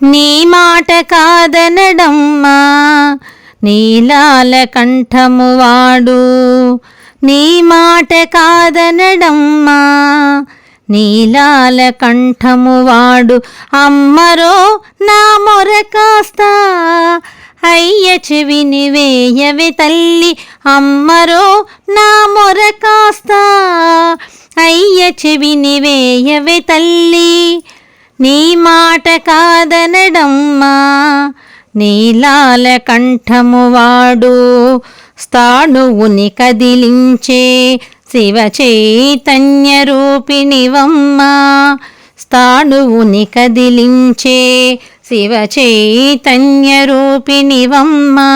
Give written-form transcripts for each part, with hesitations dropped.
నీ మాట కాదనడమ్మా నీలాల కంఠము వాడు, నీ మాట కాదనడమ్మా నీలాల కంఠము వాడు. అమ్మరో నా మొర కాస్త అయ్య చెవిని వేయవే తల్లి, అమ్మరో నా మొర కాస్త అయ్య చెవిని వేయవే తల్లి. నీ మాట కాదనడమ్మా నీలాల కంఠము వాడు. స్థాణువుని కదిలించే శివ చైతన్య రూపిణివమ్మా, స్థాణువుని కదిలించే శివ చైతన్య రూపిణివమ్మా.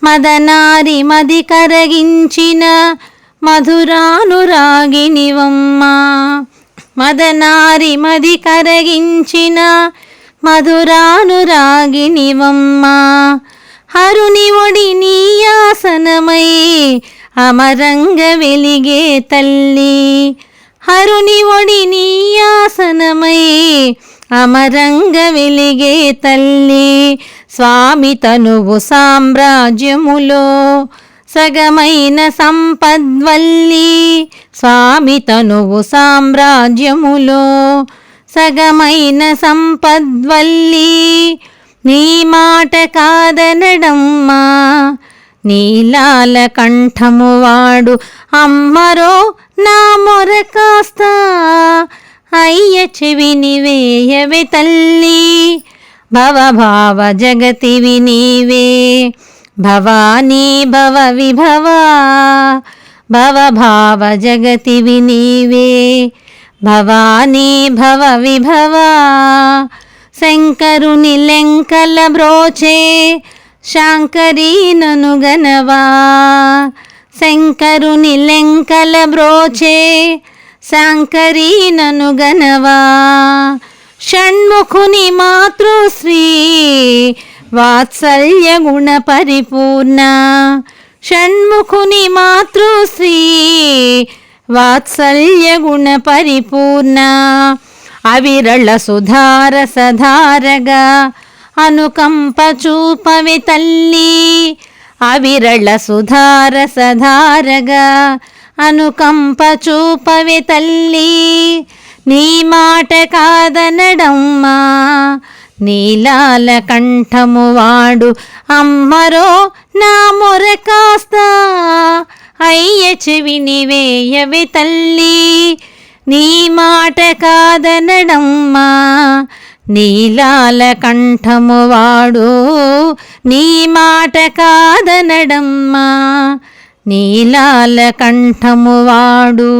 మదనారి మది కరగించిన మధురానురాగినివమ్మా, మదనారి మది కరగించిన మధురానురాగినివమ్మా. హరుని ఒడి నీయాసనమై అమరంగ వెలిగే తల్లి, హరుని ఒడి నీయాసనమై అమరంగ వెలిగే తల్లి. స్వామి తనువు సామ్రాజ్యములో సగమైన సంపద్వల్లి, స్వామి తనువు సామ్రాజ్యములో సగమైన సంపద్వల్లి. నీ మాట కాదనడమ్మా నీలాల కంఠము వాడు. అమ్మరో నా మొర కాస్త అయ్య చెవిని వేయవే తల్లి. భవభావ జగతివి నీవే భవానీ భవ విభవా, భవభావ జగతివి నీవే భవానీ భవ విభవా. శంకరుని లెంకల బ్రోచే శాంకరీ నను గనవా, శంకరుని లెంకల బ్రోచే శాంకరీ నను గనవా. షణ్ముఖుని మాతృశ్రీ వాత్సల్య గుణ పరిపూర్ణ, షణ్ముఖుని మాతృశ్రీ వాత్సల్య గుణ పరిపూర్ణ. అవిరళ సుధార సధారగా అనుకంప చూపవే తల్లి, అవిరళ సుధార సధారగా అనుకంప చూపవే తల్లి. నీ మాట కాదనడమ్మా నీలాల కంఠము వాడు. అమ్మరో నా మొర కాస్త అయ్య చెవిని వేయవే తల్లి. నీ మాట కాదనడమ్మా నీలాల కంఠము వాడు, నీ మాట కాదనడమ్మా నీలాల కంఠము వాడు.